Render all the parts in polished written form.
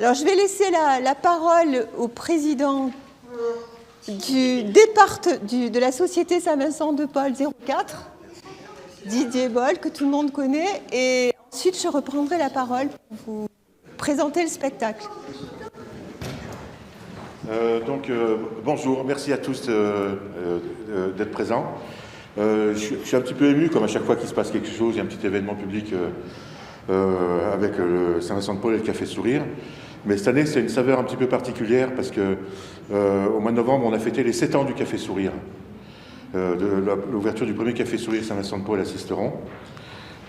Alors, je vais laisser la parole au président de la Société Saint-Vincent-de-Paul 04, Didier Boll, que tout le monde connaît, et ensuite je reprendrai la parole pour vous présenter le spectacle. Bonjour, merci à tous d'être présents. Je suis un petit peu ému, comme à chaque fois qu'il se passe quelque chose, il y a un petit événement public avec le Saint-Vincent-de-Paul et le Café Sourire. Mais cette année, c'est une saveur un petit peu particulière parce que au mois de novembre, on a fêté les 7 ans du Café Sourire, de l'ouverture du premier Café Sourire Saint-Vincent-de-Paul à Sisteron.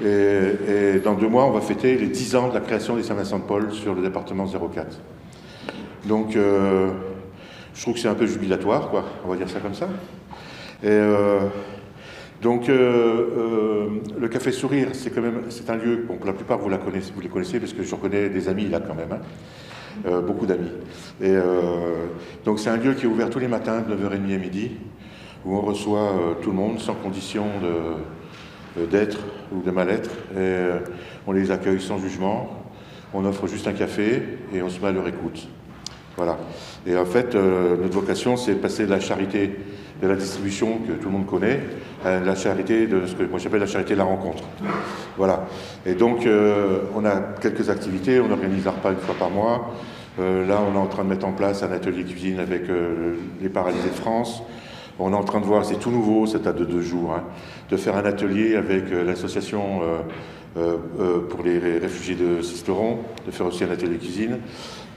Et dans 2 mois, on va fêter les 10 ans de la création des Saint-Vincent-de-Paul sur le département 04. Donc, je trouve que c'est un peu jubilatoire, quoi. On va dire ça comme ça. Et le Café Sourire, c'est un lieu, bon, pour la plupart vous les connaissez parce que je connais des amis là quand même, hein. Beaucoup d'amis. Et donc c'est un lieu qui est ouvert tous les matins de 9h30 à midi, où on reçoit tout le monde sans condition d'être ou de mal être. Et on les accueille sans jugement, on offre juste un café et on se met à leur écoute. Voilà. Et en fait, notre vocation, c'est passer de la charité de la distribution que tout le monde connaît à la charité de ce que moi j'appelle la charité de la rencontre. Voilà. Et donc, on a quelques activités. On organise un repas 1 fois par mois. Là, on est en train de mettre en place un atelier cuisine avec les paralysés de France. On est en train de voir, c'est tout nouveau, ça date de 2 jours, hein, de faire un atelier avec l'association pour les réfugiés de Sisteron, de faire aussi un atelier cuisine.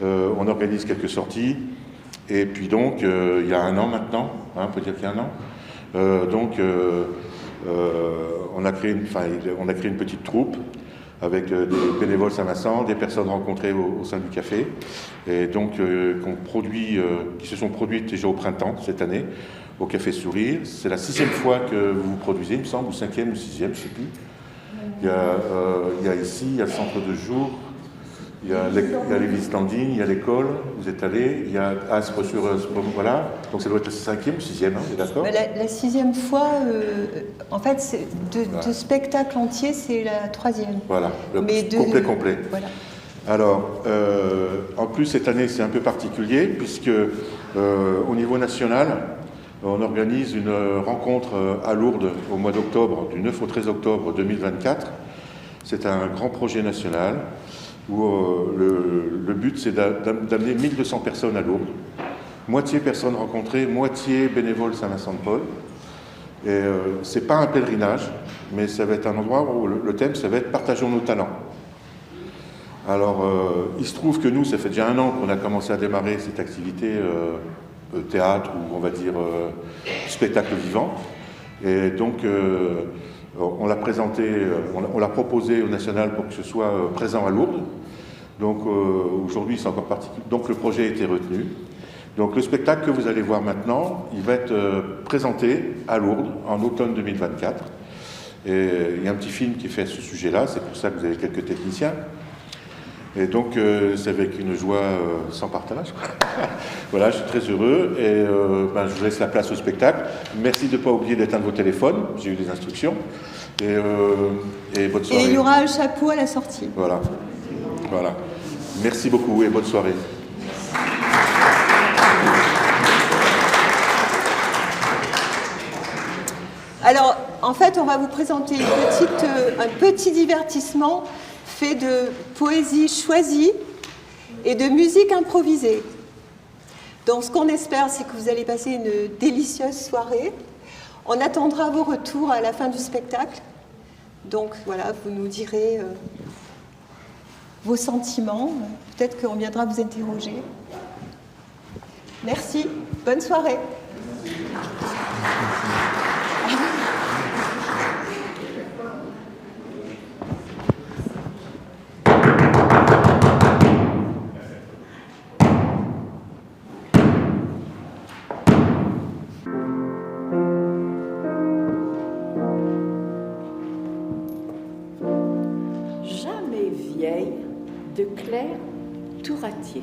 On organise quelques sorties. Et puis donc, il y a 1 an maintenant, hein, on peut dire qu'il y a 1 an, on a créé une petite troupe avec des bénévoles Saint-Vincent, des personnes rencontrées au sein du café, et donc qui se sont produites déjà au printemps cette année, au Café Sourire. C'est la 6e fois que vous vous produisez, il me semble, ou 5e ou 6e, je ne sais plus. Il y a ici, il y a le centre de jour, il y a l'église standing, il y a l'école, vous êtes allé, il y a Aspre sur voilà, donc ça doit être le 5e ou 6e, hein, vous êtes d'accord ? La 6e fois, en fait, de spectacle entier, c'est la 3e. Voilà, complet. Voilà. Alors, en plus, cette année, c'est un peu particulier, puisque au niveau national, on organise une rencontre à Lourdes au mois d'octobre, du 9 au 13 octobre 2024. C'est un grand projet national où le but, c'est d'amener 1200 personnes à Lourdes. Moitié personnes rencontrées, moitié bénévoles Saint-Vincent-de-Paul. Et c'est pas un pèlerinage, mais ça va être un endroit où le thème, ça va être « Partageons nos talents ». Alors, il se trouve que nous, ça fait déjà 1 an qu'on a commencé à démarrer cette activité théâtre ou on va dire spectacle vivant. Et donc, on l'a présenté, on l'a proposé au national pour que ce soit présent à Lourdes. Donc aujourd'hui, c'est encore particulier. Donc le projet a été retenu. Donc le spectacle que vous allez voir maintenant, il va être présenté à Lourdes en automne 2024. Et il y a un petit film qui est fait à ce sujet-là, c'est pour ça que vous avez quelques techniciens. Et donc c'est avec une joie sans partage. Voilà, je suis très heureux et je vous laisse la place au spectacle. Merci de ne pas oublier d'éteindre vos téléphones, j'ai eu des instructions. Et bonne soirée. Et il y aura un chapeau à la sortie. Voilà. Merci beaucoup et bonne soirée. Alors, en fait, on va vous présenter un petit divertissement fait de poésie choisie et de musique improvisée. Donc, ce qu'on espère, c'est que vous allez passer une délicieuse soirée. On attendra vos retours à la fin du spectacle. Donc, voilà, vous nous direz vos sentiments. Peut-être qu'on viendra vous interroger. Merci. Bonne soirée. De Claire Touratier.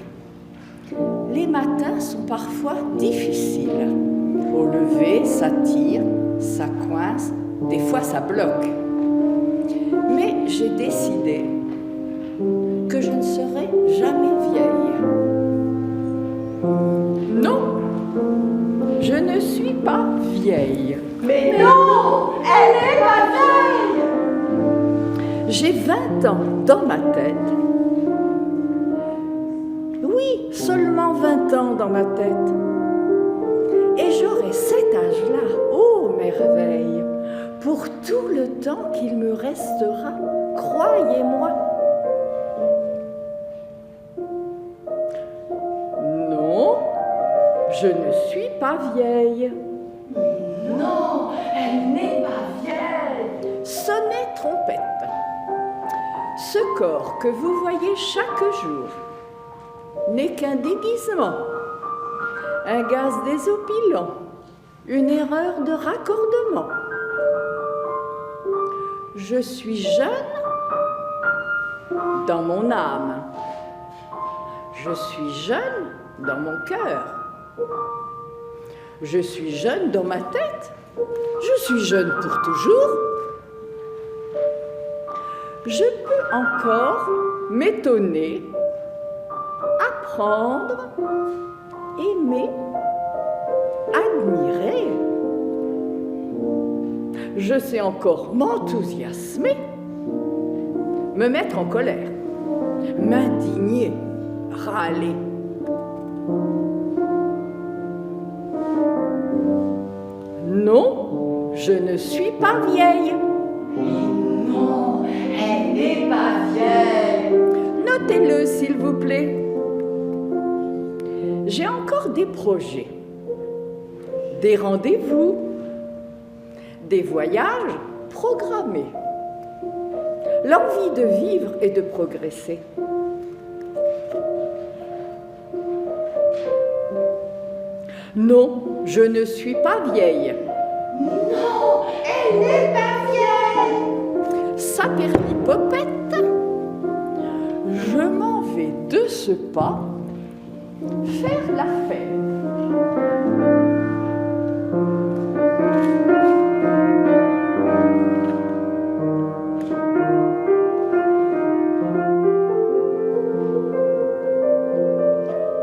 Les matins sont parfois difficiles. Au lever, ça tire, ça coince, des fois ça bloque. Mais j'ai décidé que je ne serai jamais vieille. vieille. Mais non, elle est pas vieille. J'ai 20 ans dans ma tête. Oui, seulement 20 ans dans ma tête. Et j'aurai cet âge-là, ô merveille, pour tout le temps qu'il me restera, croyez-moi. Non, je ne suis pas vieille. Non, elle n'est pas vieille. Sonnez trompette. Ce corps que vous voyez chaque jour n'est qu'un déguisement, un gaz désopilant, une erreur de raccordement. Je suis jeune dans mon âme. Je suis jeune dans mon cœur. Je suis jeune dans ma tête. Je suis jeune pour toujours. Je peux encore m'étonner, apprendre, aimer, admirer. Je sais encore m'enthousiasmer, me mettre en colère, m'indigner, râler. Non, je ne suis pas vieille. Non, elle n'est pas vieille. Notez-le, s'il vous plaît. J'ai encore des projets, des rendez-vous, des voyages programmés, l'envie de vivre et de progresser. Non, je ne suis pas vieille. Non, elle n'est pas vieille. Saperlipopette, je m'en vais de ce pas faire la fête.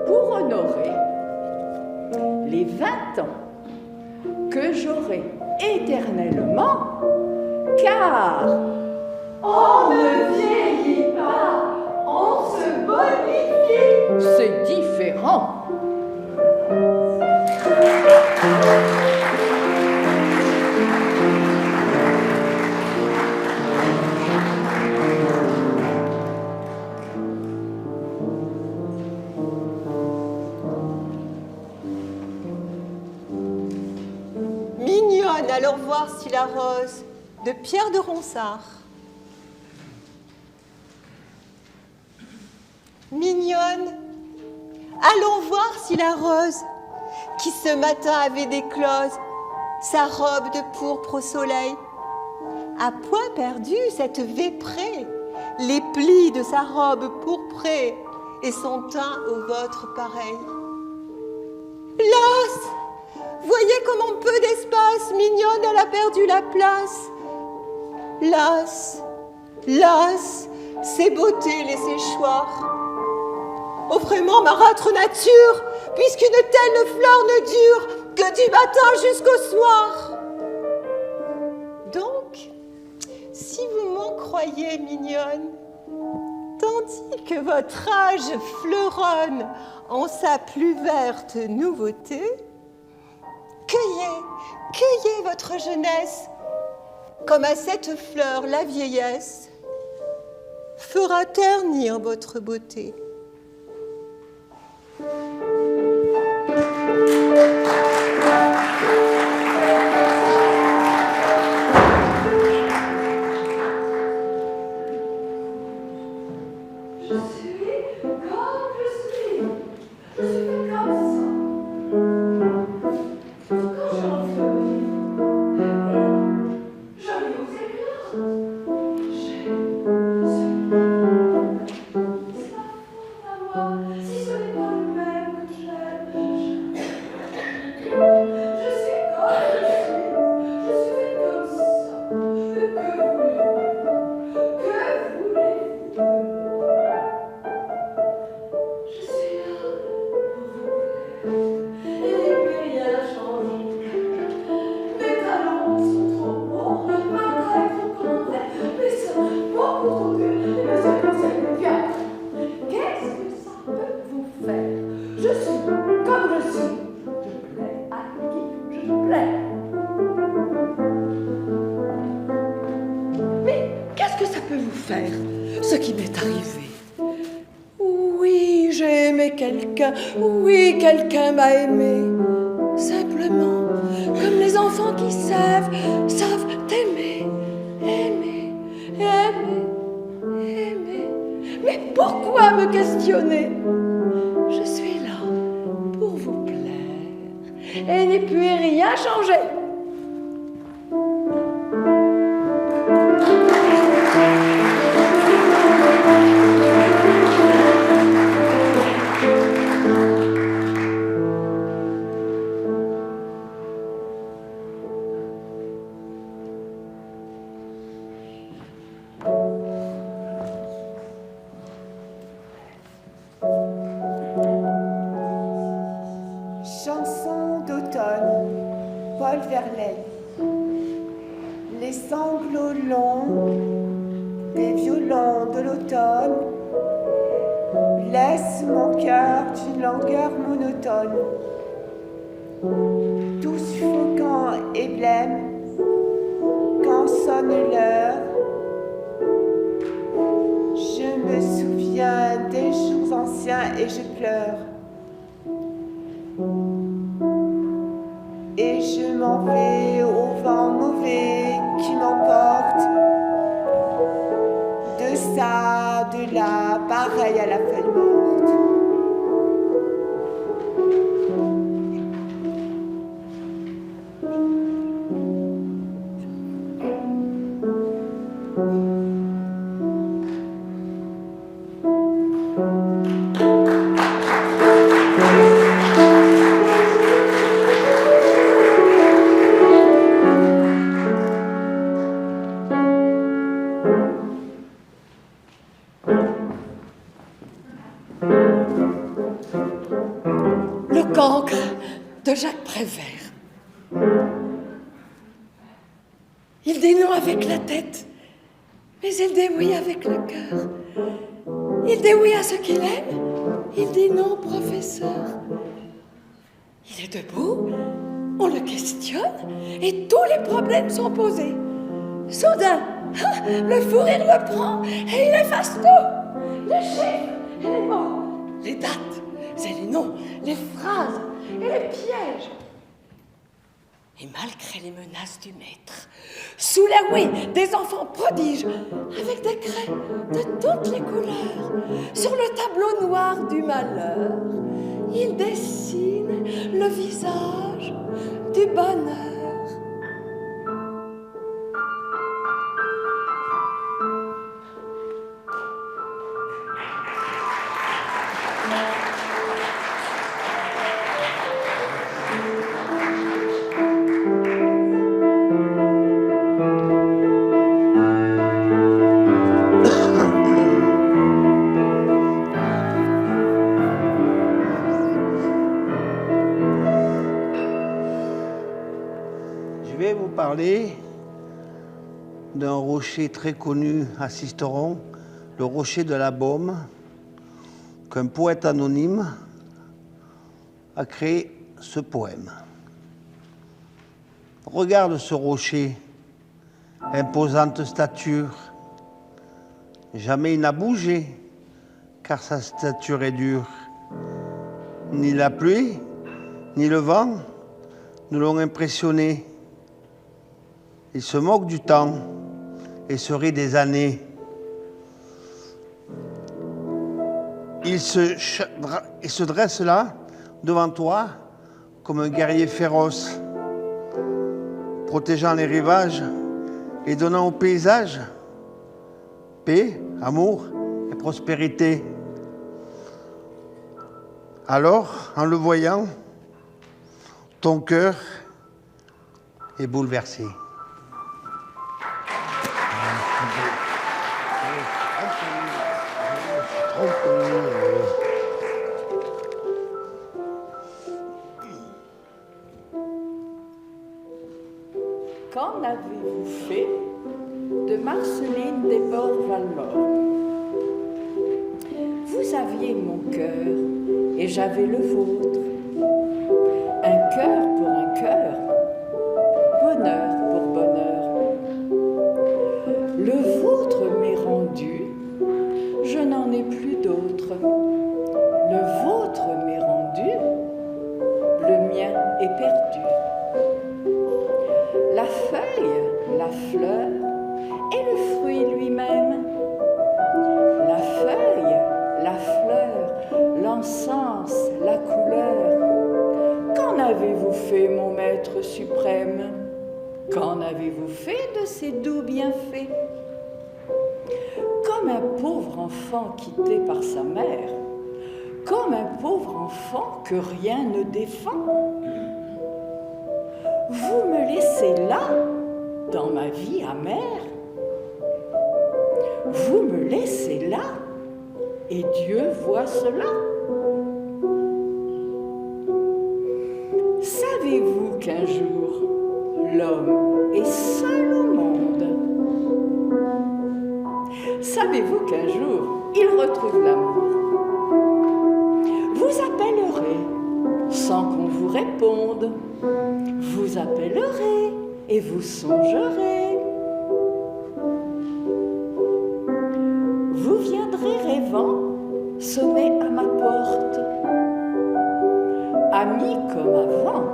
Pour honorer les 20 ans que j'aurai éternellement, car On ne vieillit pas, on se bonifie. c'est différent. Mignonne, allons voir si la rose de Pierre de Ronsard. Mignonne, allons voir si la rose, qui ce matin avait déclose sa robe de pourpre au soleil, a point perdu cette véprée, les plis de sa robe pourprée et son teint au vôtre pareil. Las, voyez comme en peu d'espace, Mignonne, elle a perdu la place. Las, las, ses beautés, les séchoirs. Offrez-moi ma râtre nature, puisqu'une telle fleur ne dure que du matin jusqu'au soir. Donc, si vous m'en croyez, Mignonne, tandis que votre âge fleuronne en sa plus verte nouveauté, cueillez votre jeunesse, comme à cette fleur la vieillesse fera ternir votre beauté. Je suis comme je suis. Je suis comme ça. Quand j'en feuille, j'arrive aux éclats. J'ai ce ce qui m'est arrivé. Oui, j'ai aimé quelqu'un. Oui, quelqu'un m'a aimé. Simplement, comme les enfants qui savent aimer, aimer, aimer, aimer. Mais pourquoi me questionner? Je suis là pour vous plaire et n'y puis rien changer. Chanson d'automne, Paul Verlaine. Les sanglots longs des violons de l'automne blessent mon cœur d'une langueur monotone. Tout suffocant et blême, quand sonne l'heure, je me souviens des jours anciens et je pleure. Et je m'en vais au vent mauvais qui m'emporte, de ça, de là, pareil à la feuille morte. Le cancre de Jacques Prévert. Il dit non avec la tête, mais il dit oui avec le cœur. Il dit oui à ce qu'il aime, il dit non, professeur. Il est debout, on le questionne, et tous les problèmes sont posés. Soudain, le fou rire le prend, et il efface tout. Les chiffres et les mots, les dates et les noms, les phrases et les pièges. Et malgré les menaces du maître, sous la huée des enfants prodiges, avec des craies de toutes les couleurs, sur le tableau noir du malheur, il dessine le visage du bonheur. D'un rocher très connu à Sisteron, le rocher de la Baume, qu'un poète anonyme a créé ce poème. Regarde ce rocher, imposante stature. Jamais il n'a bougé, car sa stature est dure. Ni la pluie, ni le vent ne l'ont impressionné. Il se moque du temps et se rit des années. Il se dresse là, devant toi, comme un guerrier féroce, protégeant les rivages et donnant au paysage paix, amour et prospérité. Alors, en le voyant, ton cœur est bouleversé. Qu'en avez-vous fait de Marceline Desbordes-Valmore? Vous aviez mon cœur et j'avais le vôtre. Un cœur pour un cœur, bonheur pour bonheur. Le vôtre m'est rendu fleur et le fruit lui-même. La feuille, la fleur, l'encens, la couleur. Qu'en avez-vous fait, mon maître suprême? Qu'en avez-vous fait de ces doux bienfaits? Comme un pauvre enfant quitté par sa mère, comme un pauvre enfant que rien ne défend. Vous me laissez là, dans ma vie amère. Vous me laissez là, et Dieu voit cela. Savez-vous qu'un jour, l'homme est seul au monde? Savez-vous qu'un jour, il retrouve l'amour? Vous appellerez sans qu'on vous réponde. Vous appellerez et vous songerez. Vous viendrez rêvant sonner à ma porte. Amis comme avant,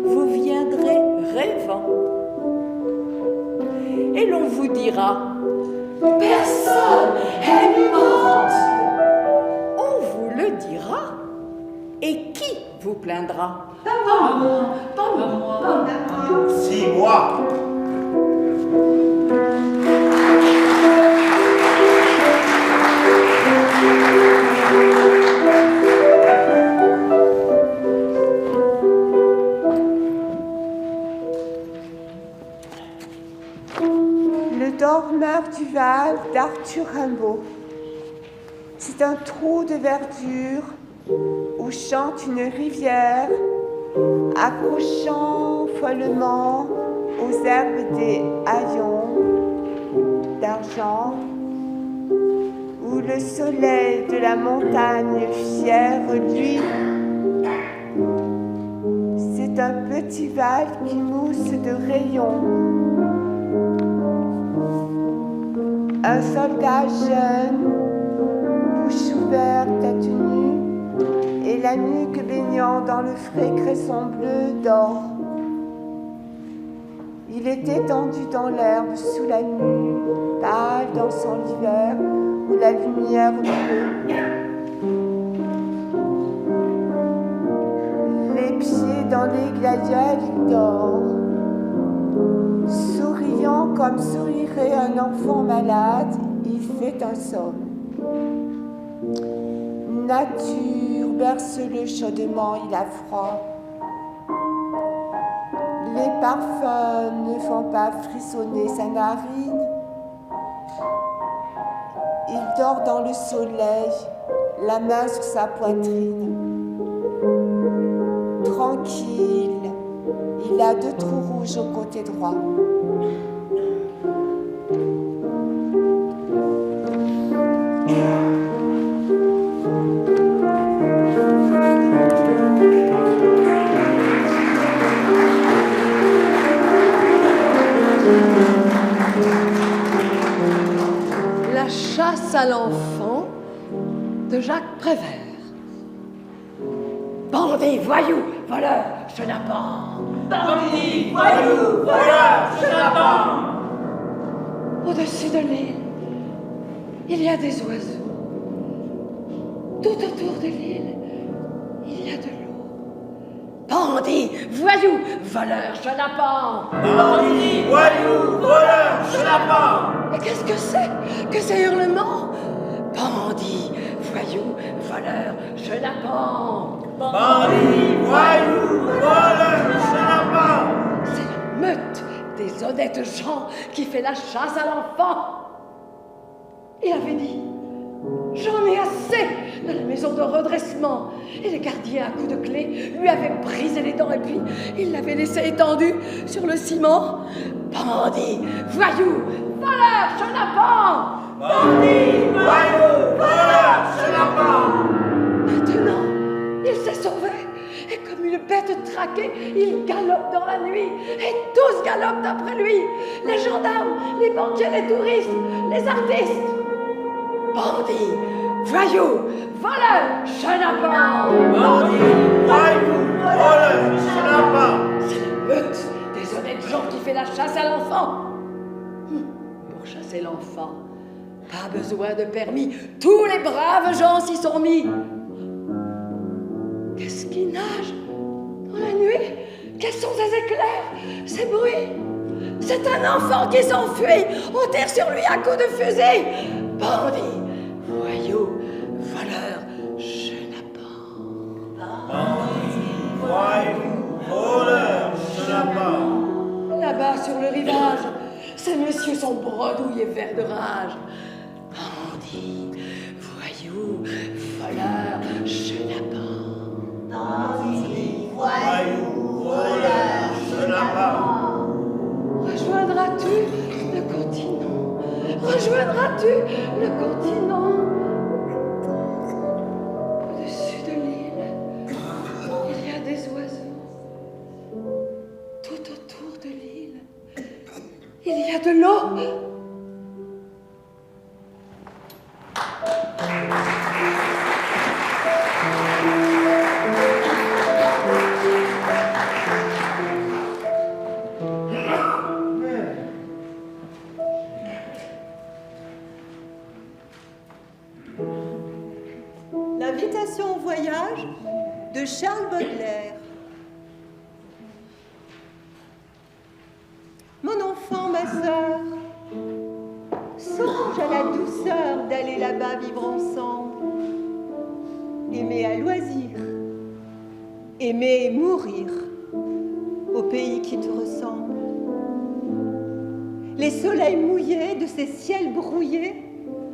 vous viendrez rêvant. Et l'on vous dira: personne est morte. On vous le dira. Et qui vous plaindra? Pas moi. Si, moi. Le dormeur du Val d'Arthur Rimbaud. C'est un trou de verdure où chante une rivière, accrochant follement aux herbes des haillons d'argent, où le soleil de la montagne fière luit. C'est un petit Val qui mousse de rayons. Un soldat jeune, bouche ouverte, tête nue, et la nuque baignant dans le frais cresson bleu d'or. Il est étendu dans l'herbe sous la nue, pâle dansant l'hiver, où la lumière bleue. Les pieds dans les glaïeuls, il dort, souriant comme sourirait un enfant malade, il fait un somme. Nature berce-le chaudement, il a froid. Les parfums ne font pas frissonner sa narine. Il dort dans le soleil, la main sur sa poitrine. Tranquille, il a 2 trous rouges au côté droit. La chasse à l'enfant de Jacques Prévert. Bandit, voyou, voleur, chenapan. Bandit, voyou, voleur, chenapan. Au-dessus de l'île, il y a des oiseaux. Tout autour de l'île, il y a de l'eau. Bandit, voyou, voleur, chenapan. Bandit, voyou, voleur, chenapan. Mais qu'est-ce que c'est que ces hurlements? Bandit, voyou, voleur, chenapan. Bandit, voyou, voleur, chenapan. C'est la meute des honnêtes gens qui fait la chasse à l'enfant. Il avait dit: j'en ai assez de la maison de redressement. Et les gardiens à coups de clé lui avaient brisé les dents et puis il l'avait laissé étendu sur le ciment. Bandit, voyou, voleur, chenapan. Bandit, voyou, voleur, chenapan. Maintenant, il s'est sauvé. Et comme une bête traquée, il galope dans la nuit. Et tous galopent après lui. Les gendarmes, les banquiers, les touristes, les artistes. Bandit, voyou, voleur, chenapan. Bandit, voyou, voleur, chenapan. C'est la meute des honnêtes gens qui fait la chasse à l'enfant. Pour chasser l'enfant, pas besoin de permis. Tous les braves gens s'y sont mis. Qu'est-ce qui nage dans la nuit? Quels sont ces éclairs, ces bruits? C'est un enfant qui s'enfuit. On tire sur lui à coups de fusil. Bandit, voyou, voleur, chenapan. Bandit, voyou, voleur, chenapan. Là-bas sur le rivage, ces messieurs sont bredouilles et verts de rage. Bandit, voyou, voleur, chenapan. Bandit, voyou, voleur, chenapan. Rejoindras-tu le continent? Rejoindras-tu le continent? Au-dessus de l'île, il y a des oiseaux. Tout autour de l'île, il y a de l'eau. L'invitation au voyage de Charles Baudelaire. Mon enfant, ma sœur, songe à la douceur d'aller là-bas vivre ensemble. Aimer à loisir, aimer et mourir au pays qui te ressemble. Les soleils mouillés de ces ciels brouillés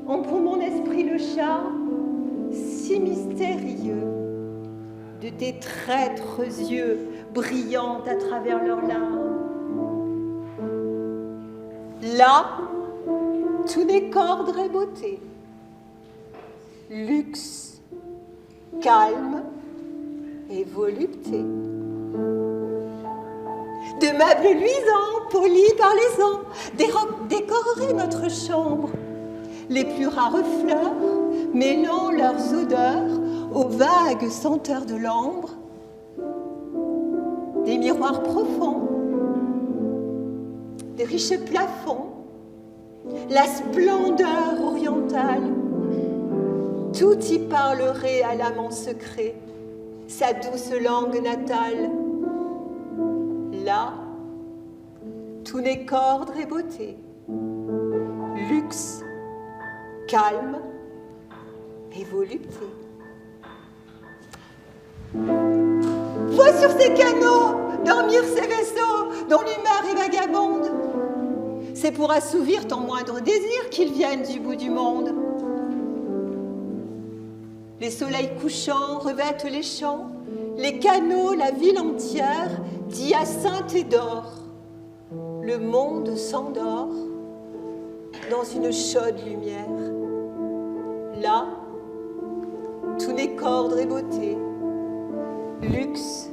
ont pour mon esprit le charme si mystérieux de tes traîtres yeux brillant à travers leurs larmes. Là, tout n'est qu'ordre et beauté, luxe, calme et volupté. De meubles luisants, polis par les ans, des robes décoreraient notre chambre. Les plus rares fleurs mêlant leurs odeurs aux vagues senteurs de l'ambre. Des miroirs profonds, des riches plafonds, la splendeur orientale. Tout y parlerait à l'âme en secret, sa douce langue natale. Là, tout n'est qu'ordre et beauté, luxe, calme et volupté. Vois sur ces canaux dormir ces vaisseaux dont l'humeur est vagabonde. C'est pour assouvir ton moindre désir qu'ils viennent du bout du monde. Les soleils couchants revêtent les champs, les canaux, la ville entière, d'hyacinthe et d'or. Le monde s'endort dans une chaude lumière. Là, tout n'est qu'ordre et beauté, luxe,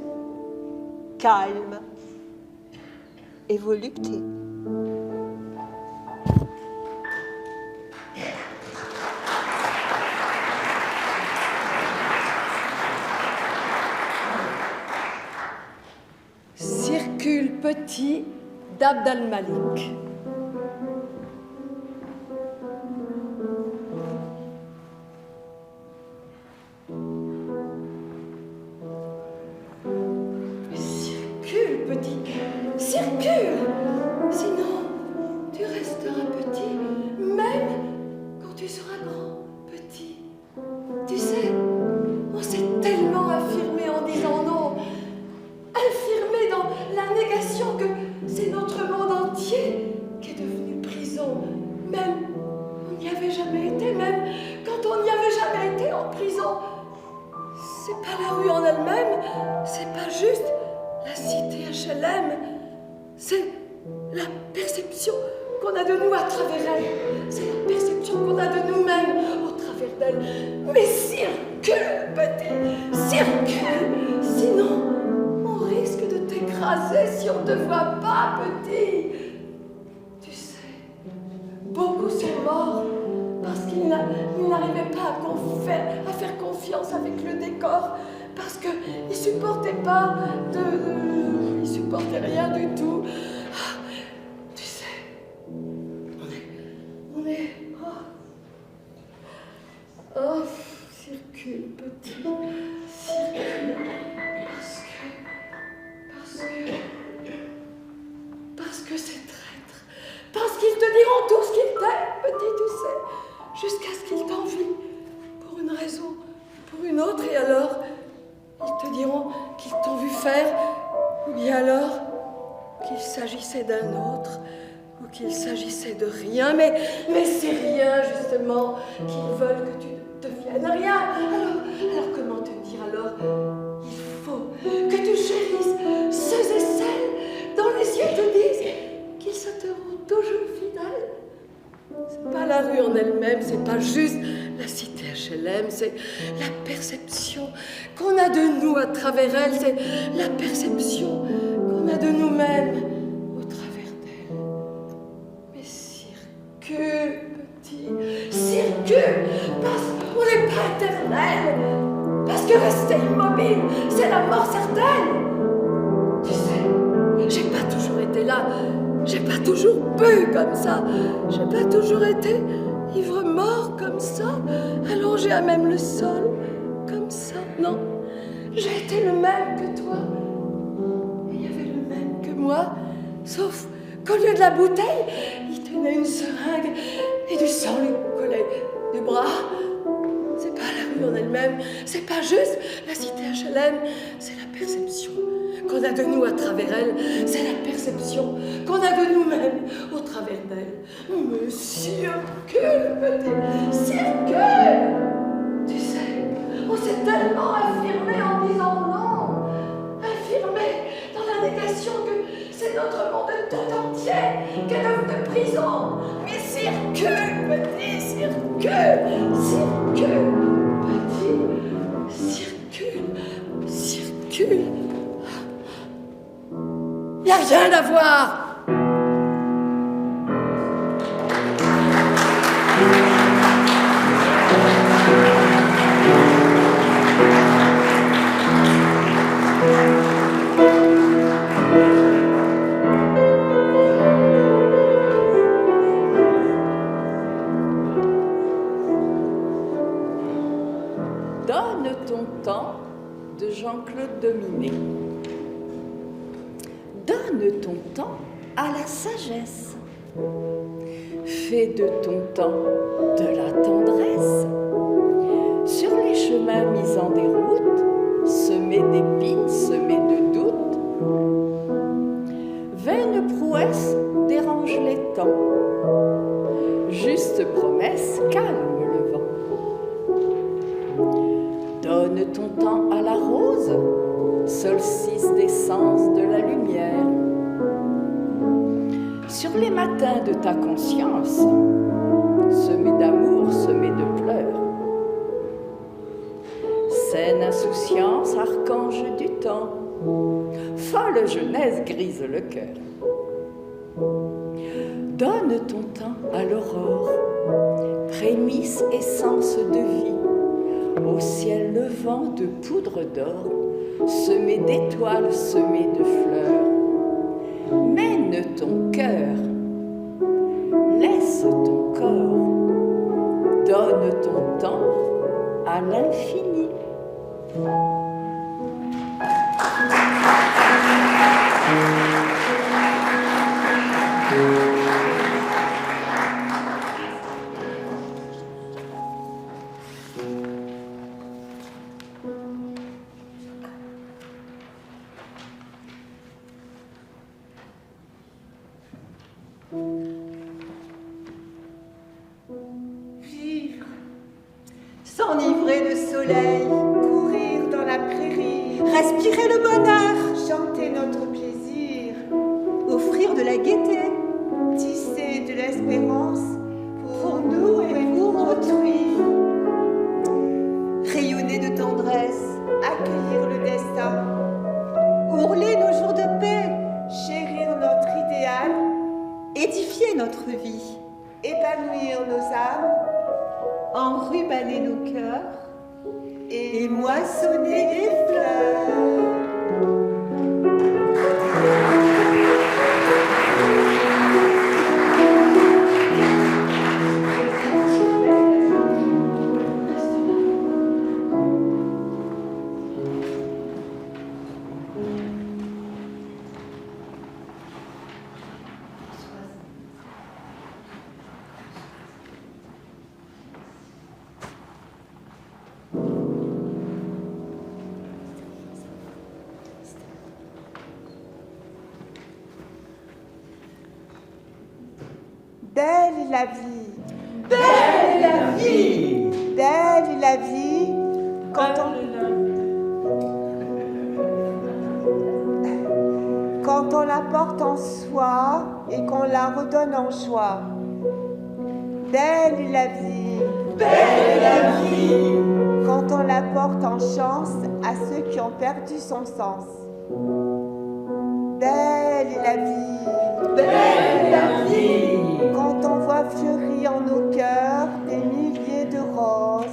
calme et volupté. Circule petit d'Abd al-Malik. Circule petit, circule. Sinon, tu resteras petit, même quand tu seras grand, petit. Tu sais, on s'est tellement affirmé en disant non, affirmé dans la négation que c'est notre monde entier qui est devenu prison. Même on n'y avait jamais été, même quand on n'y avait jamais été en prison. C'est pas la rue en elle-même, c'est pas juste la cité HLM, c'est la perception qu'on a de nous à travers elle, c'est la perception qu'on a de nous-mêmes au travers d'elle. Mais circule, petit, circule, sinon on risque de t'écraser si on ne te voit pas, petit. Tu sais, beaucoup sont morts parce qu'ils n'arrivaient pas à faire confiance avec le décor, parce qu'ils supportaient pas ils supportaient rien du tout ces traîtres, parce qu'ils te diront tout ce qu'ils t'aiment, petit, tu sais, jusqu'à ce qu'ils t'envient, pour une raison, pour une autre, et alors, ils te diront qu'ils t'ont vu faire, ou bien alors, qu'il s'agissait d'un autre, ou qu'il s'agissait de rien, mais c'est rien, justement, qu'ils veulent que tu deviennes rien. Alors comment te dire alors? Il faut que tu chérisses ceux et celles dont les yeux te disent qu'ils se te rendent toujours fidèles. C'est pas la rue en elle-même, c'est pas juste la cité HLM, c'est la perception qu'on a de nous à travers elle, c'est la perception qu'on a de nous-mêmes au travers d'elle. Mais circule, petit, circule, parce qu'on n'est pas éternel, parce que rester immobile, c'est la mort certaine. Tu sais, j'ai pas toujours été là, j'ai pas toujours bu comme ça, j'ai pas toujours été ivre-mort comme ça, allongé à même le sol, comme ça, non. J'ai été le même que toi, et il y avait le même que moi, sauf qu'au lieu de la bouteille, il tenait une seringue et du sang lui collait du bras. C'est pas la rue en elle-même, c'est pas juste la cité HLM, c'est la perception qu'on a de nous à travers elle, c'est la perception qu'on a de nous-mêmes au travers d'elle. Mais circule, petit, circule. Tu sais, on s'est tellement affirmé en disant non, affirmé dans la négation que c'est notre monde tout entier qui est devenu prison. Mais circule, petit, circule, circule, petit, circule, circule. Il n'y a rien à voir. Donne ton temps de Jean-Claude Dominé. Donne ton temps à la sagesse. Fais de ton temps de la tendresse. Sur les chemins mis en déroute, semés d'épines, semés de doutes. Vaine prouesse dérange les temps. Juste promesse calme le vent. Donne ton temps à la rose, solstice d'essence de la lumière. Sur les matins de ta conscience, semés d'amour, semés de pleurs. Saine insouciance, archange du temps, folle jeunesse grise le cœur. Donne ton temps à l'aurore, prémisse essence de vie, au ciel levant de poudre d'or, semé d'étoiles, semé de fleurs. Mène ton cœur, laisse ton corps, donne ton temps à l'infini. Vivre, s'enivrer de soleil, Courir dans la prairie, respirer le bonheur, chanter notre plaisir, offrir de la gaieté tisser de l'espérance pour nous et pour autrui, rayonner de tendresse, accueillir le destin, ourler nos jours de paix, chérir notre idéal, édifier notre vie, épanouir nos âmes enrubanner nos cœurs et et moissonner des fleurs. Belle est la vie. Belle est la vie. Belle est la vie quand on la porte en soi et qu'on la redonne en joie. Belle est la vie. Belle est la vie. Quand on la porte en chance à ceux qui ont perdu son sens. Belle est la vie. Belle est la vie. Quand on voit fleurir en nos cœurs des milliers de roses,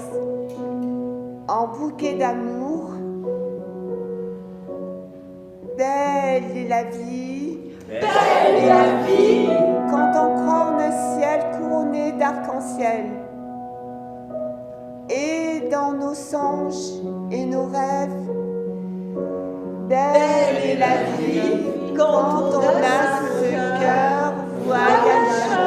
en bouquet d'amour. Belle est la vie. Belle est la vie. Quand on croit en un ciel couronné d'arc-en-ciel. Et dans nos songes et nos rêves. Belle est la vie quand on a ce cœur voyageur.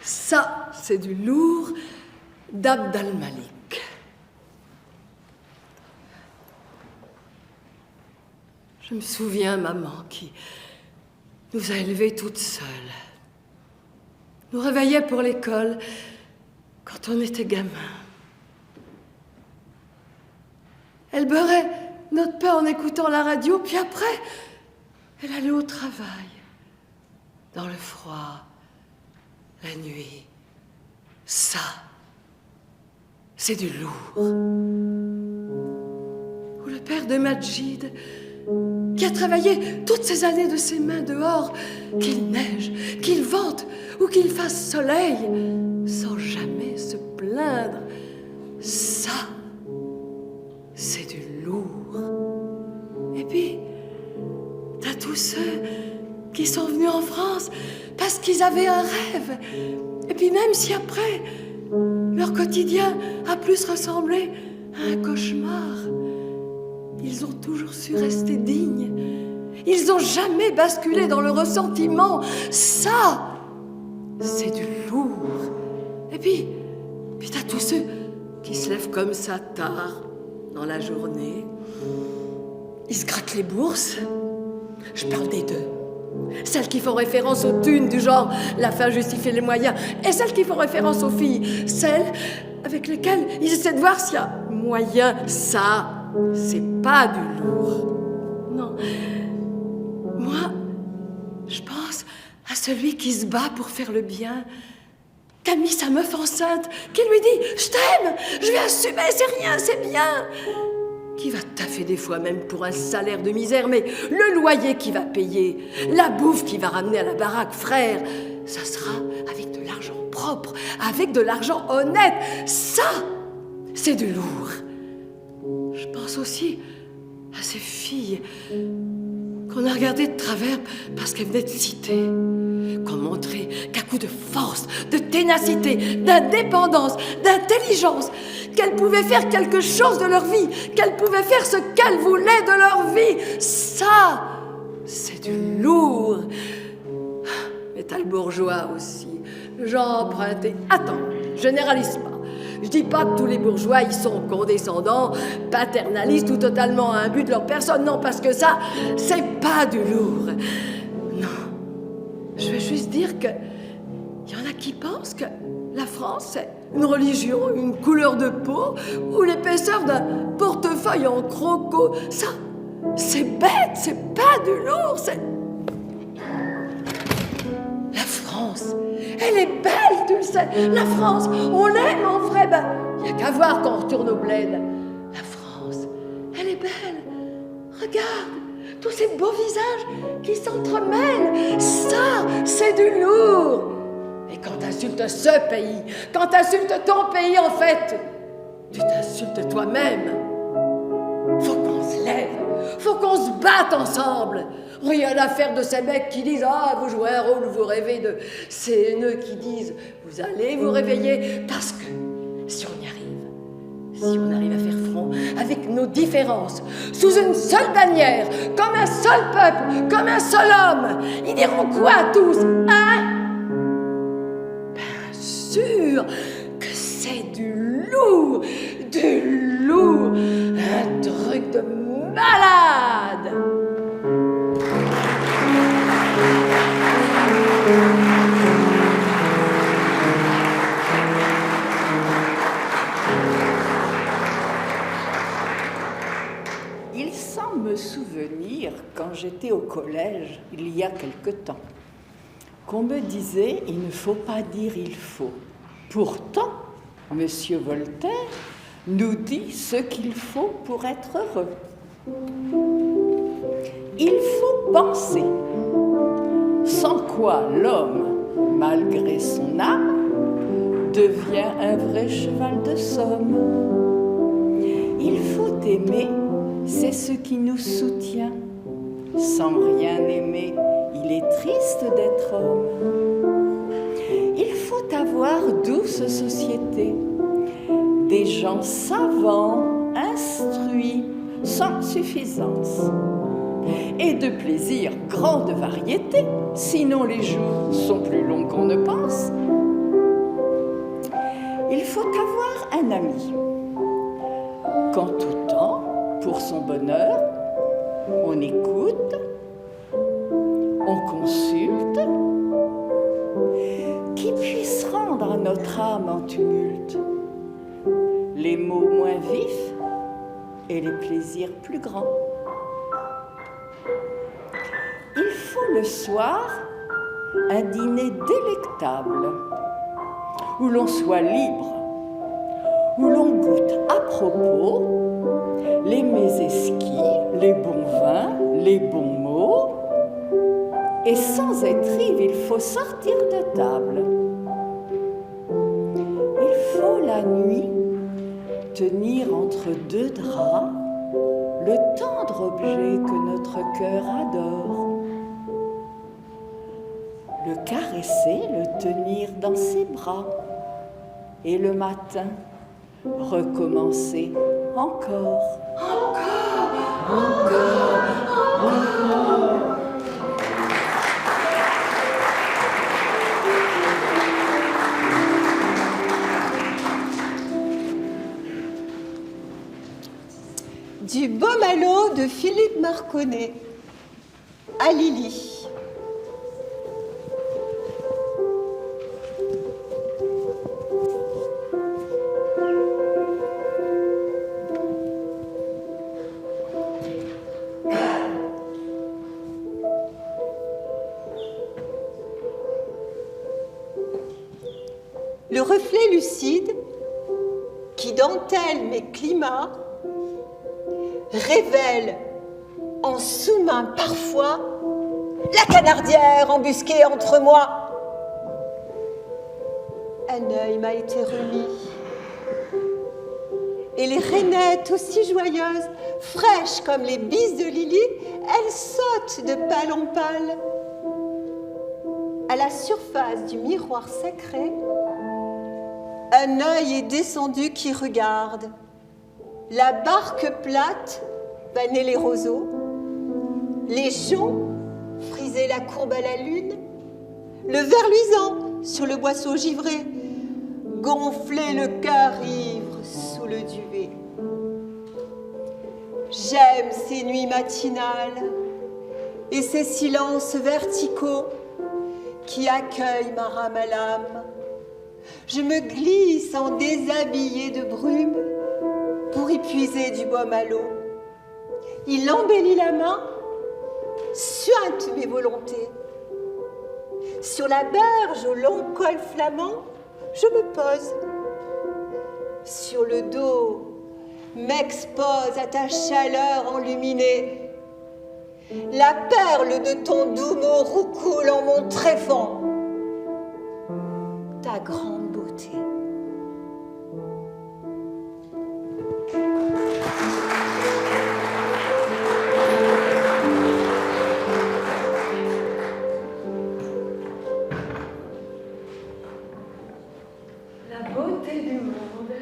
Ça, c'est du lourd d'Abd al-Malik. Je me souviens, maman, qui nous a élevés toutes seules. Nous réveillait pour l'école quand on était gamin. Elle beurrait notre pain en écoutant la radio, puis après, elle allait au travail, dans le froid, la nuit. Ça, c'est du lourd. Ou le père de Majid, qui a travaillé toutes ces années de ses mains dehors, qu'il neige, qu'il vente ou qu'il fasse soleil, sans jamais se plaindre. Ça, c'est du lourd. Et puis, t'as tous ceux qui sont venus en France parce qu'ils avaient un rêve. Et puis même si après, leur quotidien a plus ressemblé à un cauchemar, ils ont toujours su rester dignes. Ils n'ont jamais basculé dans le ressentiment. Ça, c'est du lourd. Et puis t'as tous ceux qui se lèvent comme ça tard dans la journée. Ils se grattent les bourses. Je parle des deux. Celles qui font référence aux thunes du genre « la fin justifie les moyens » et celles qui font référence aux filles, celles avec lesquelles ils essaient de voir s'il y a moyen. Ça, c'est pas du lourd. Non. Moi, je pense à celui qui se bat pour faire le bien, qui a mis sa meuf enceinte, qui lui dit « je t'aime, je vais assumer, c'est rien, c'est bien », qui va taffer des fois même pour un salaire de misère, mais le loyer qu'il va payer, la bouffe qu'il va ramener à la baraque, frère, ça sera avec de l'argent propre, avec de l'argent honnête. Ça, c'est du lourd. Je pense aussi à ces filles qu'on a regardées de travers parce qu'elles venaient de citer, qu'on montrait qu'à coup de force, de ténacité, d'indépendance, d'intelligence, qu'elles pouvaient faire quelque chose de leur vie, qu'elles pouvaient faire ce qu'elles voulaient de leur vie. Ça, c'est du lourd. Mais t'as le bourgeois aussi, le genre emprunté. Attends, je généralise pas. Je dis pas que tous les bourgeois, ils sont condescendants, paternalistes ou totalement imbus de leur personne. Non, parce que ça, c'est pas du lourd. Non. Je veux juste dire que il y en a qui pensent que la France, c'est une religion, une couleur de peau ou l'épaisseur d'un portefeuille en croco. Ça, c'est bête, c'est pas du lourd, c'est... La France, elle est belle, tu le sais. La France, on l'aime en vrai. Ben, y a qu'à voir quand on retourne au bled. La France, elle est belle. Regarde, tous ces beaux visages qui s'entremêlent. Ça, c'est du lourd. Et quand t'insultes ce pays, quand t'insultes ton pays, en fait, tu t'insultes toi-même. Faut qu'on se lève, faut qu'on se batte ensemble. Rien à faire de ces mecs qui disent « Ah, vous jouez un rôle, vous rêvez de... » C'est eux qui disent « Vous allez vous réveiller, parce que si on y arrive, Si on arrive à faire front avec nos différences, sous une seule bannière, comme un seul peuple, comme un seul homme, ils diront quoi tous, hein? Bien sûr que c'est du loup, un truc de malade. Il semble me souvenir, quand j'étais au collège, il y a quelque temps, qu'on me disait « il ne faut pas dire il faut ». Pourtant, Monsieur Voltaire nous dit ce qu'il faut pour être heureux. Il faut penser, sans quoi l'homme, malgré son âme, devient un vrai cheval de somme. Il faut aimer, c'est ce qui nous soutient. Sans rien aimer, il est triste d'être homme. Il faut avoir douce société, des gens savants, instruits, sans suffisance, et de plaisir grande variété, sinon les jours sont plus longs qu'on ne pense. Il faut avoir un ami, qu'en tout temps, pour son bonheur, on écoute, on consulte, qui puisse rendre à notre âme en tumulte les mots moins vifs et les plaisirs plus grands. Il faut le soir un dîner délectable, où l'on soit libre, où l'on goûte à propos les mets esquis, les bons vins, les bons mots, et sans être ivre, il faut sortir de table. Il faut la nuit tenir entre deux draps le tendre objet que notre cœur adore, le caresser, le tenir dans ses bras, et le matin recommencer encore. Du Baume à l'eau de Philippe Marconnet à Lily. Le reflet lucide qui dentelle mes climats révèle en sous-main parfois la canardière embusquée entre moi. Un œil m'a été remis et les rainettes aussi joyeuses, fraîches comme les bises de Lily, elles sautent de pâle en pâle. À la surface du miroir sacré, un œil est descendu qui regarde. La barque plate banait les roseaux, les joncs frisaient la courbe à la lune, le ver luisant sur le boisseau givré gonflait le cœur ivre sous le duvet. J'aime ces nuits matinales et ces silences verticaux qui accueillent ma rame à l'âme. Je me glisse en déshabillé de brume pour y puiser du baume à l'eau. Il embellit la main, suinte mes volontés. Sur la berge au long col flamand, je me pose. Sur le dos, m'expose à ta chaleur enluminée. La perle de ton doux mot roucoule en mon tréfonds. Ta grande beauté. La beauté du monde,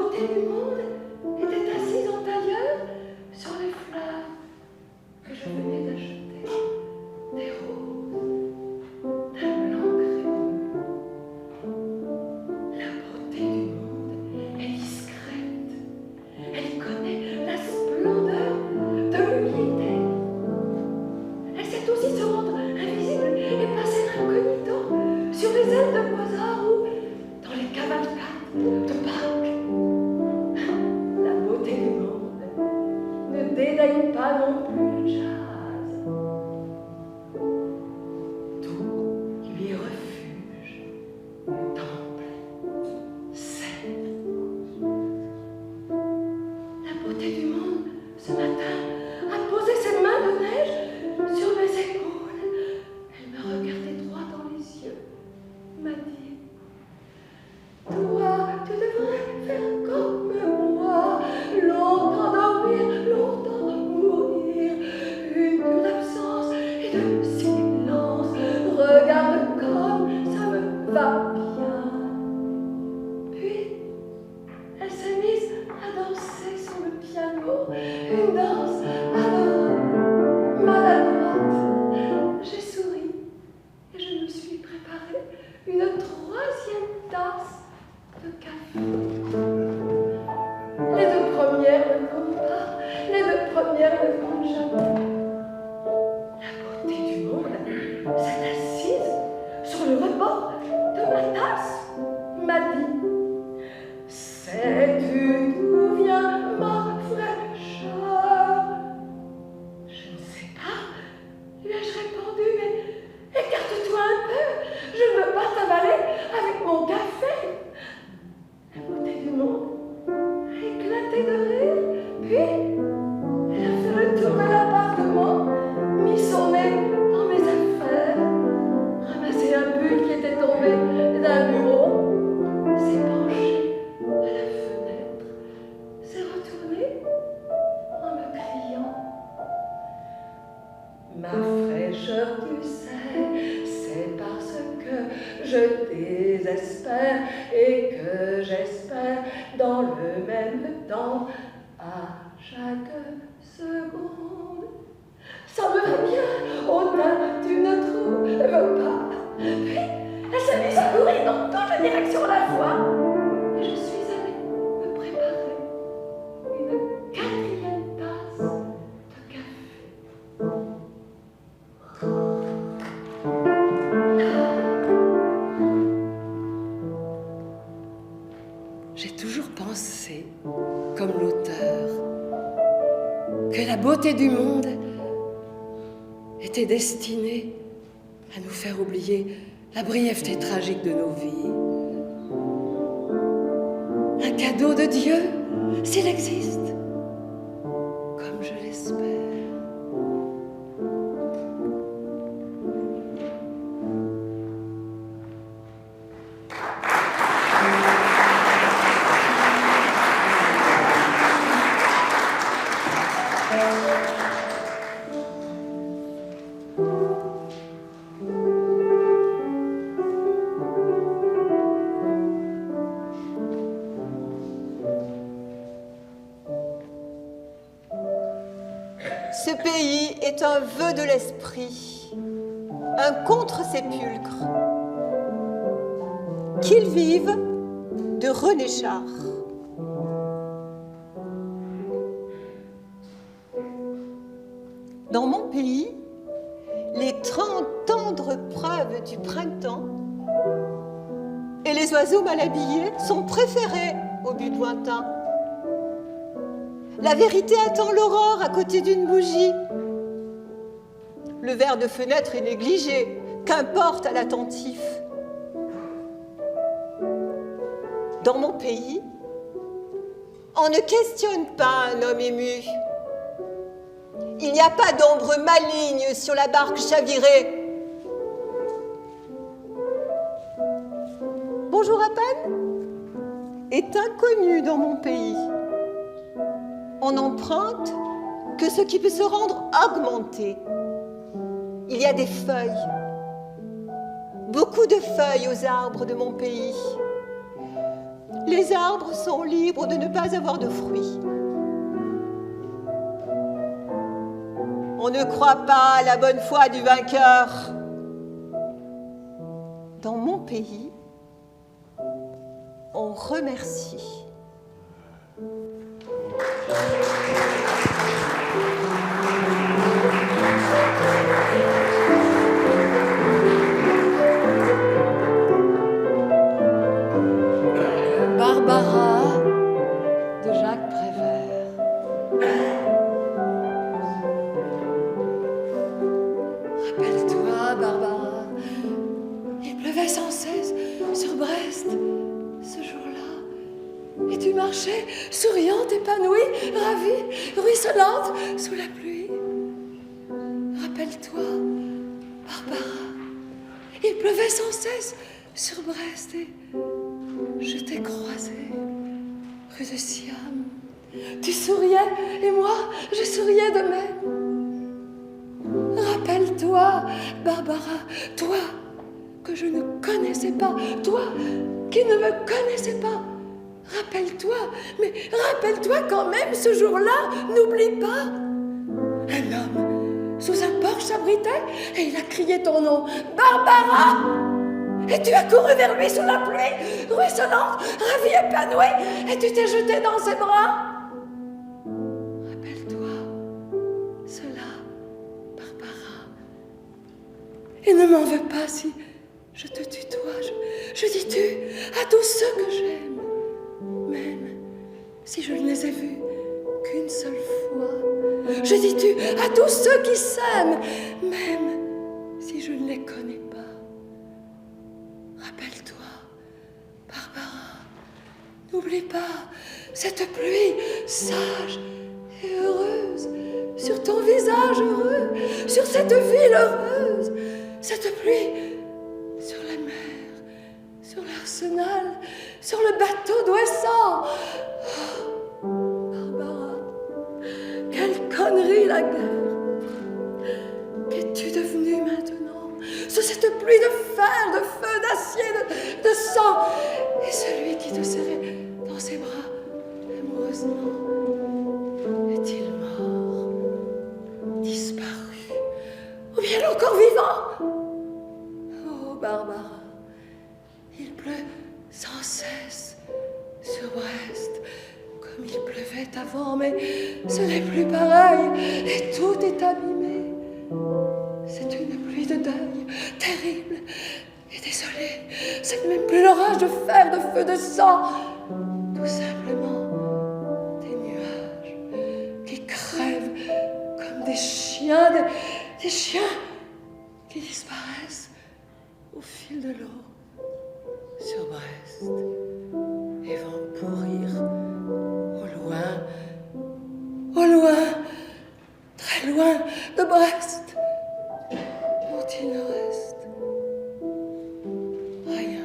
beauté du monde était assise en tailleur sur les fleurs que je venais d'acheter, des roses d'un blanc crémeux. La beauté du monde est discrète. Elle connaît la splendeur de l'humilité. Elle sait aussi se rendre invisible et passer incognito sur les ailes de Mozart ou dans les cavalcades de Bach. La beauté du monde ne dédaigne pas non plus le jazz. Tout lui est refuge, temple, scène. La beauté du monde, ce matin, a posé ses mains de neige sur mes épaules. Elle me regardait droit dans les yeux, m'a dit: toi, tu devrais faire comme moi, longtemps dormir, longtemps mourir, une bulle d'absence et de silence. Regarde comme ça me va bien. Puis, elle s'est mise à danser sur le piano, une danse adorable, maladroite. J'ai souri et je me suis préparé une troisième tasse de café. Les deux premières ne comptent pas, les deux premières ne comptent jamais. La beauté du monde s'est assise sur le rebord de ma tasse, m'a dit: sais-tu d'où vient ma fraîcheur? Je ne sais pas, lui ai-je répondu, mais écarte-toi un peu, je ne veux pas t'avaler avec mon café. La beauté du monde a éclaté de rire, puis elle a fait le tour de l'appartement, mis son nez dans mes affaires, ramassé un pull qui était tombé d'un bureau, s'est penchée à la fenêtre, s'est retournée en me criant: ma fraîcheur, tu sais, c'est parce que je désespère et que j'espère dans le même temps à chaque seconde. Ça me va bien, au teint, tu ne trouves pas. Puis, elle s'est mise à courir dans toutes les directions à la fois. Et je suis allée me préparer une quatrième tasse de café. J'ai toujours pensé, comme l'auteur, que la beauté du monde était destinée à nous faire oublier la brièveté tragique de nos vies. Un cadeau de Dieu, s'il existe, comme je l'espère. Ce pays est un vœu de l'esprit, un contre-sépulcre. Qu'il vive de René Char. Dans mon pays, les 30 tendres preuves du printemps et les oiseaux mal habillés sont préférés au but lointain. La vérité attend l'aurore à côté d'une bougie. Le verre de fenêtre est négligé, qu'importe à l'attentif. Dans mon pays, on ne questionne pas un homme ému. Il n'y a pas d'ombre maligne sur la barque chavirée. Bonjour à peine est inconnu dans mon pays. On n'emprunte que ce qui peut se rendre augmenté. Il y a des feuilles, beaucoup de feuilles aux arbres de mon pays. les arbres sont libres de ne pas avoir de fruits. On ne croit pas à la bonne foi du vainqueur. Dans mon pays, on remercie. Barbara de Jacques Prévert. Rappelle-toi, Barbara, il pleuvait sans cesse sur Brest ce jour-là, et tu marchais souriante, épanouie, ravie, ruisselante sous la pluie. Rappelle-toi, Barbara, il pleuvait sans cesse sur Brest et je t'ai croisée rue de Siam. Tu souriais et moi, je souriais de même. Rappelle-toi, Barbara, toi que je ne connaissais pas, toi qui ne me connaissais pas. Rappelle-toi, mais rappelle-toi quand même ce jour-là, n'oublie pas. Un homme sous un porche s'abritait et il a crié ton nom, Barbara! Et tu as couru vers lui sous la pluie, ruisselante, ravie, épanouie, et tu t'es jetée dans ses bras. Rappelle-toi cela, Barbara. Et ne m'en veux pas si je te tutoie. Je dis tu à tous ceux que j'aime, même si je ne les ai vus qu'une seule fois. Je dis tu à tous ceux qui s'aiment, même si je ne les connais pas. Rappelle-toi, Barbara, n'oublie pas cette pluie sage et heureuse sur ton visage heureux, sur cette ville heureuse, cette pluie sur la mer, sur l'arsenal, sur le bateau d'Ouessant. Oh, Barbara, quelle connerie la guerre! Qu'es-tu devenue maintenant? Sous cette pluie de fer, de feu, d'acier, de sang, et celui qui te serrait dans ses bras amoureusement, est-il mort, disparu, ou bien encore vivant? Oh, Barbara, il pleut sans cesse sur Brest, comme il pleuvait avant, mais ce n'est plus pareil, et tout est abîmé. C'est une pluie de deuil, terrible et désolée. Ce n'est même plus l'orage de fer, de feu, de sang. Tout simplement des nuages qui crèvent comme des chiens, des chiens qui disparaissent au fil de l'eau sur Brest et vont pourrir au loin, très loin de Brest. Il ne reste rien.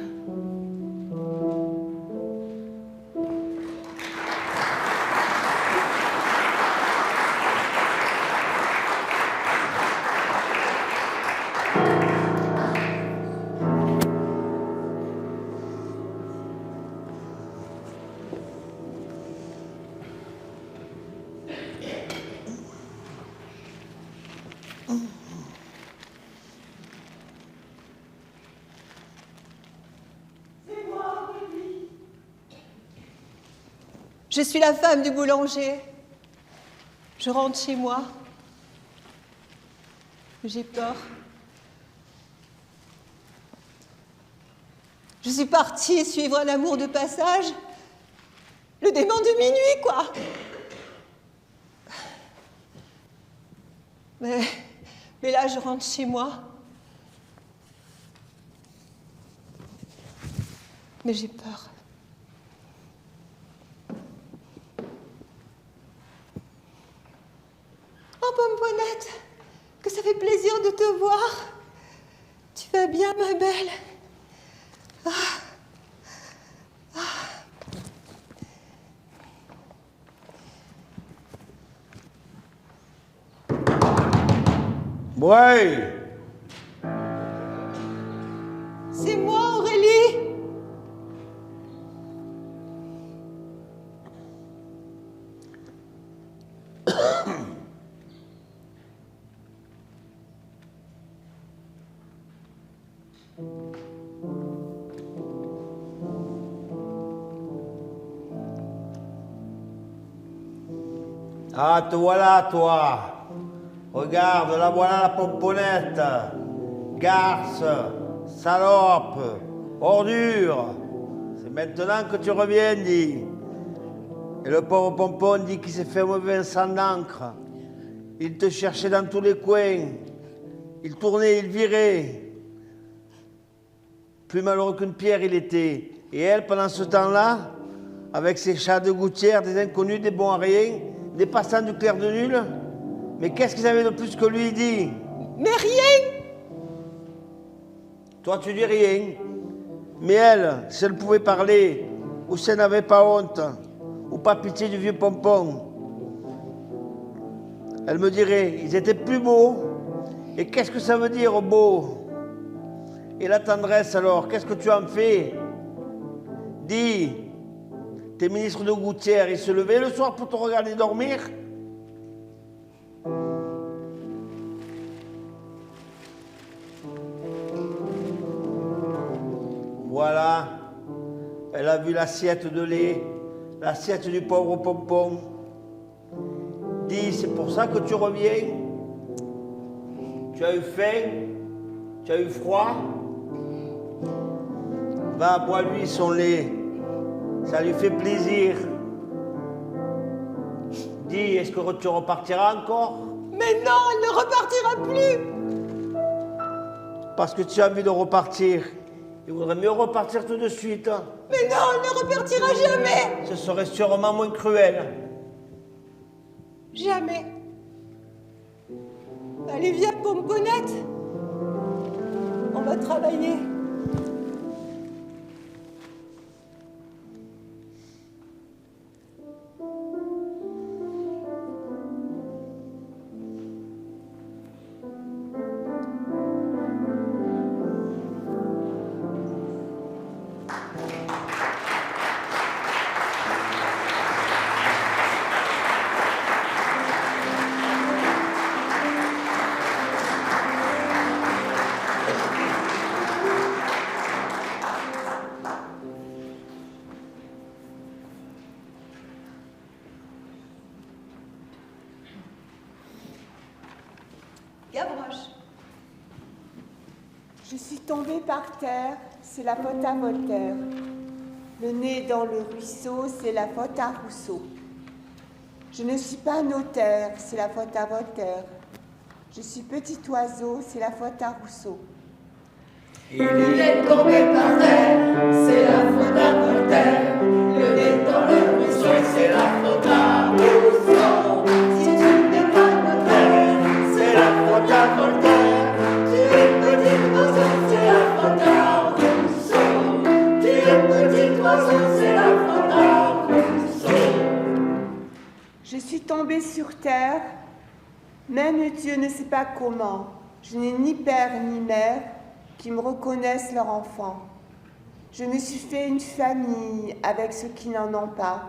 Je suis la femme du boulanger. Je rentre chez moi. J'ai peur. Je suis partie suivre un amour de passage. Le démon de minuit, quoi. Mais là, je rentre chez moi. Mais j'ai peur. Oh, Pomponnette, que ça fait plaisir de te voir. Tu vas bien, ma belle? Ouais. C'est moi, Aurélie. Ah, te voilà, toi. Regarde, la voilà la pomponnette. Garce, salope, ordure. C'est maintenant que tu reviens, dit. Et le pauvre pompon dit qu'il s'est fait mauvais sang d'encre. Il te cherchait dans tous les coins. Il tournait, il virait. Plus malheureux qu'une pierre, il était. Et elle, pendant ce temps-là, avec ses chats de gouttière, des inconnus, des bons à rien, des passants du clair de nul, mais qu'est-ce qu'ils avaient de plus que lui, dit? Mais rien! Toi, tu dis rien. Mais elle, si elle pouvait parler, ou si elle n'avait pas honte, ou pas pitié du vieux pompon, elle me dirait, ils étaient plus beaux. Et qu'est-ce que ça veut dire, beau? Et la tendresse, alors, qu'est-ce que tu en fais? Dis, tes ministres de gouttière, ils se levaient le soir pour te regarder dormir? Voilà, elle a vu l'assiette de lait, l'assiette du pauvre pompon. Dis, c'est pour ça que tu reviens? Tu as eu faim? Tu as eu froid? Va, bois-lui son lait. Ça lui fait plaisir. Dis, est-ce que tu repartiras encore? Mais non, elle ne repartira plus! Parce que tu as envie de repartir. Il vaudrait mieux repartir tout de suite. Mais non, elle ne repartira jamais! Ce serait sûrement moins cruel. Jamais. Allez, viens, pomponnette. On va travailler. Gavroche. Je suis tombée par terre, c'est la faute à Voltaire. Le nez dans le ruisseau, c'est la faute à Rousseau. Je ne suis pas notaire, c'est la faute à Voltaire. Je suis petit oiseau, c'est la faute à Rousseau. Il est tombé par terre, c'est la faute à Voltaire. Le nez dans le ruisseau, c'est la faute à Rousseau. Si tu n'es pas notaire, c'est la faute à Voltaire. Tu es petit oiseau, c'est la faute à Rousseau. Tu es petit oiseau, c'est la faute à Rousseau. Je suis tombée sur terre, même Dieu ne sait pas comment. Je n'ai ni père ni mère qui me reconnaissent leur enfant. Je me suis fait une famille avec ceux qui n'en ont pas.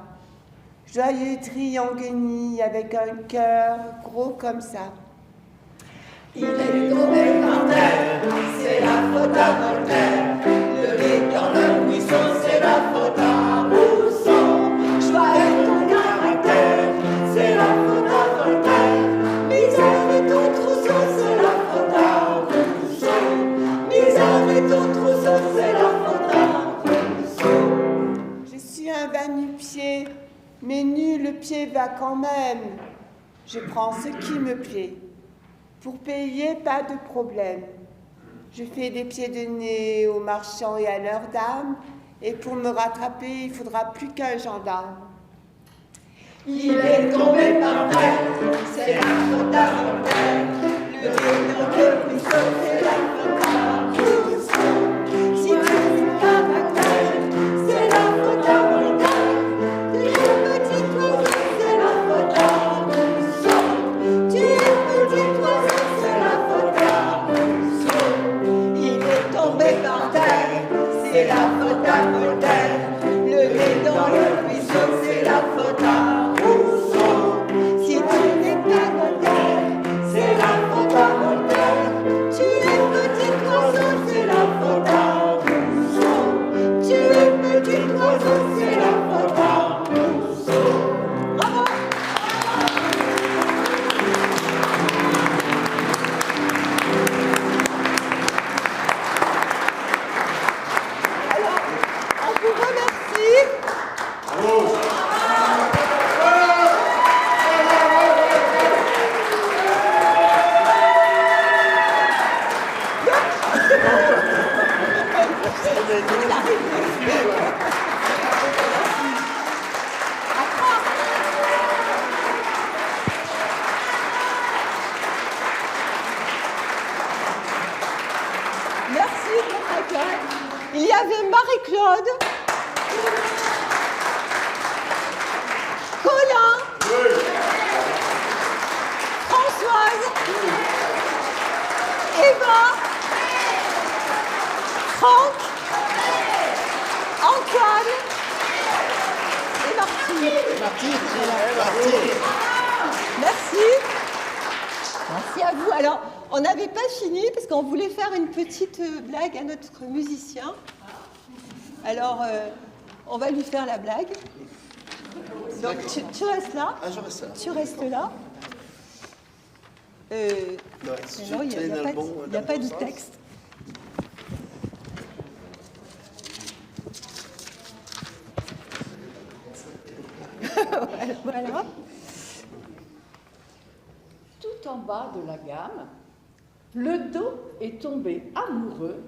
Joyeux trianguenille avec un cœur gros comme ça. Il est tombé par terre, c'est la faute à Voltaire. Le nez dans le ruisseau, c'est la faute à Rousseau. Joyeux ton caractère, c'est la faute à Voltaire. Misère et ton trousseau, c'est la faute à Rousseau. Misère et ton trousseau, c'est la faute à Rousseau. Je suis un va-nu-pied, mais nu le pied va quand même. Je prends ce qui me plaît. Pour payer, pas de problème. Je fais des pieds de nez aux marchands et à leurs dames, et pour me rattraper, il faudra plus qu'un gendarme. Il est tombé par terre, c'est la faute à Voltaire. Le nez dans le ruisseau, c'est la faute à Rousseau. Si tu n'es pas Voltaire, c'est la faute à Voltaire. Tu es petit oiseau, c'est la faute à Rousseau. Tu es petit oiseau, c'est la faute à Rousseau. Il est tombé par terre, c'est la faute à Voltaire. Le nez dans le ruisseau, c'est la faute à Rousseau. Si tu n'es pas Voltaire, c'est la faute à Voltaire. Tu es petit Merci. Merci à vous. Alors, on n'avait pas fini parce qu'on voulait faire une petite blague à notre musicien. Alors, on va lui faire la blague. Donc, tu restes là. Ah, je reste là. Tu restes là. Non, il n'y a pas de texte. Voilà. Tout en bas de la gamme, le dos est tombé amoureux.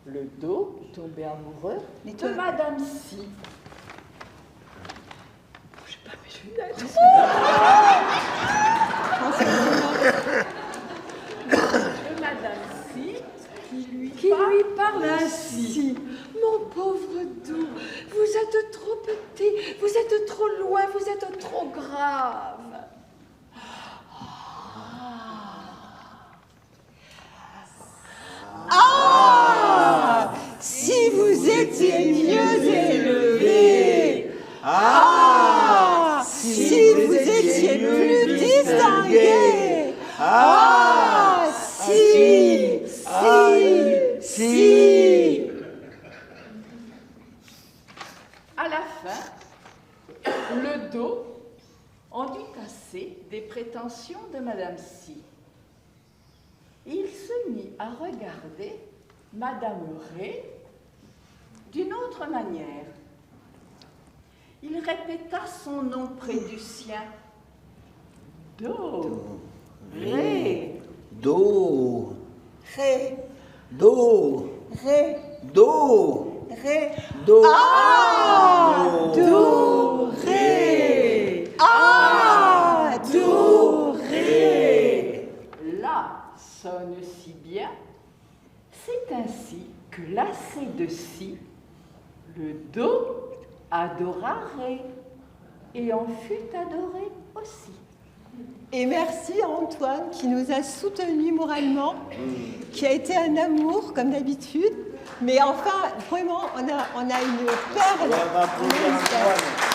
Le dos est tombé amoureux de Madame Si. J'ai pas mes lunettes. De Madame Si qui lui parle ainsi. Mon pauvre dos, vous êtes trop petit, vous êtes trop loin, vous êtes trop grave. Ah, si vous étiez mieux élevé. Ah, si vous étiez plus distingué. Ah, si. À la fin, le dos en dut assez des prétentions de Madame Si. Il se mit à regarder Madame Ré d'une autre manière. Il répéta son nom près du sien. Do, Ré, Do, Ré, Do, ré, Do, ré. Do. Ah, do, ré. Ah, do, ré. La sonne si bien, c'est ainsi que lassé de si, le do adora Ré et en fut adoré aussi. Et merci à Antoine qui nous a soutenus moralement, qui a été un amour comme d'habitude. Mais enfin, vraiment, on a une perle. On va applaudir Antoine.